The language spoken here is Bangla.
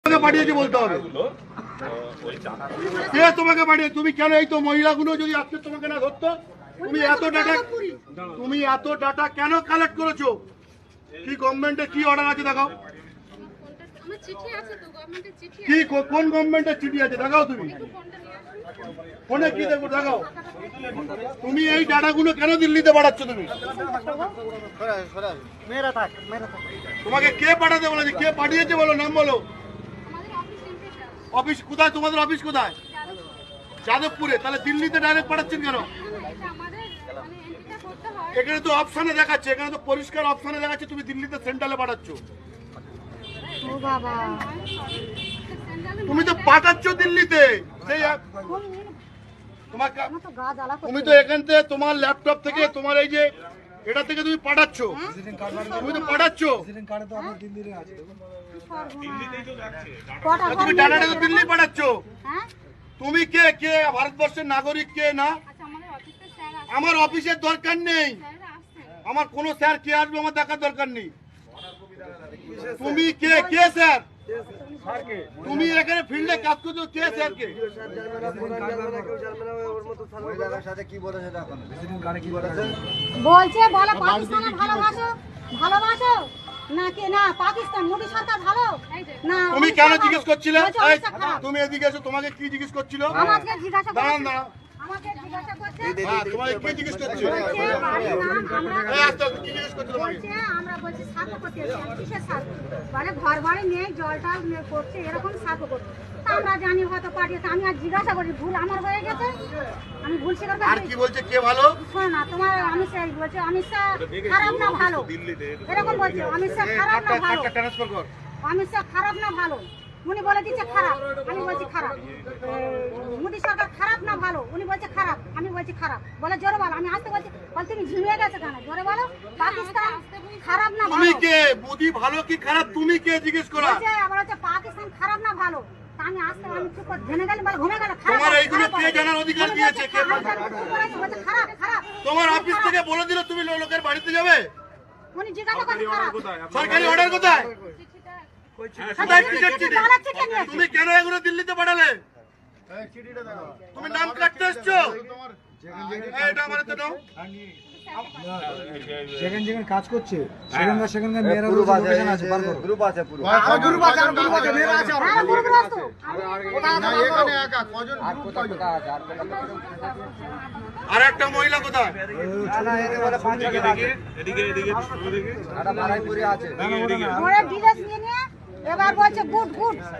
পাঠিয়েছি বলতে হবে। কে তোমাকে পাঠিয়ে? তুমি কেন এই তো মহিলাগুলো যদি আজকে তোমাকে না ধরতো, তুমি এত ডাটা কেন কালেক্ট করেছো? কি গভর্নমেন্টের কি অর্ডার আছে দেখাও। কি কোন গভর্নমেন্টের চিঠি আছে দেখাও। তুমি ফোনে কি দেখো দেখাও। তুমি এই ডাটাগুলো কেন দিল্লিতে পাঠাচ্ছ? তুমি তোমাকে কে পাঠাতে বলেছে? কে পাঠিয়েছে বলো, নাম বলো। অফিস কোথায়? তোমাদের অফিস কোথায়? যাদবপুরে। তাহলে দিল্লিতে ডাইরেক্ট পাঠাচ্ছেন কেন? এখানে তো অপশনে দেখাচ্ছে, এখানে তো পরিষ্কার অপশনে দেখাচ্ছে তুমি দিল্লিতে সেন্ট্রালে পাঠাচ্ছ। তুমি তো পাঠাচ্ছ দিল্লিতে। সেই তুমি তো এখান থেকে তোমার ল্যাপটপ থেকে তোমার এই যে এটা থেকে তুমি পাঠাচ্ছ। তুমি তো পাঠাচ্ছ, তুমি ডাটাটা তো দিল্লি পাঠাচ্ছ। তুমি কে? কে ভারতবর্ষের নাগরিক কে? না, আমার অফিসের দরকার নেই। আমার কোন স্যার কে আসবে আমার দেখার দরকার নেই। তুমি কে? কে স্যার? তুমি এখানে ফিল্ডে কাজ করছো, কে স্যার কে? বলছে বলে পাকিস্তান ভালোবাসো, ভালোবাসো না কে? না পাকিস্তান মোদী সরকার ভালো না। তুমি কেন জিজ্ঞেস করছিলে? তুমি এদিকে এসো, তোমাকে কি জিজ্ঞেস করছিল? আমাকে জিজ্ঞাসা দাঁড়ান দাঁড়ান, আমাকে জিজ্ঞাসা করছে তোমাকে কি জিজ্ঞেস করছিল? আমরা বলছি সাফ করতে কিসের সাফ? মানে ঘর বাড়ি নেই, জল টল করছে, এরকম সাফ করছে। তা আমরা জানি হয়তো পাঠিয়েছে। আমি আর জিজ্ঞাসা করি, ভুল আমার হয়ে গেছে, আমি ভুল স্বীকার করি। আর কি বলছে কে ভালো? শোনো না, তোমার অমিত শাহ বলছে অমিত শাহ খারাপ না ভালো, এরকম বলছে। অমিত শাহ খারাপ না ভালো, ট্রান্সফার কর। অমিত শাহ খারাপ না ভালো, উনি বলে দিচ্ছে খারাপ, আমি বলছি খারাপ। মোদী সরকার খারাপ না ভালো, উনি বলছে খারাপ, আমি বলছি খারাপ। বলে জোরে বলো, আমি আসতে বলছি, বল তুমি ঝিমিয়ে গেছে কেন? জোরে বলো। পাকিস্তান খারাপ না ভালো? তুমি কে? মোদি ভালো কি খারাপ তুমি কে জিজ্ঞেস করা? বলছে আবার হচ্ছে পাকিস্তান খারাপ না ভালো। তা আমি আসতে, আমি চুপ করে জেনে গেলাম, বলে ঘুমে গেল। তোমার এইগুলো কে জানার অধিকার দিয়েছে? কে? খারাপ খারাপ। তোমার অফিস থেকে বলে দিল তুমি লোকের বাড়িতে যাবে? উনি জিজ্ঞাসা করেন খারাপ। সরকারি অর্ডার কোথায়? তুমি কেন এগুলো দিল্লিতে পাঠালে? তুমি নাম কাটতে এসছো? এটা আমার তো নাও। যেখানে যেখানে কাজ করছে সেখানকার মেয়েরা লোকেশন আছে, বার করো। গ্রুপ আছে পুরো। গ্রুপ আছে, আর গ্রুপ আছে, মেয়েরা আছে। হ্যাঁ গ্রুপ আছে। এখানে একা কজন গ্রুপ কজন? আর একটা মহিলা কোথায়? না একে বলে পাঁচ টাকা আছে। এদিকে এটা মারাইপুরে আছে। ওরা ডিটেইলস নিয়ে নিয়ে এবার বলছে গুড গুড।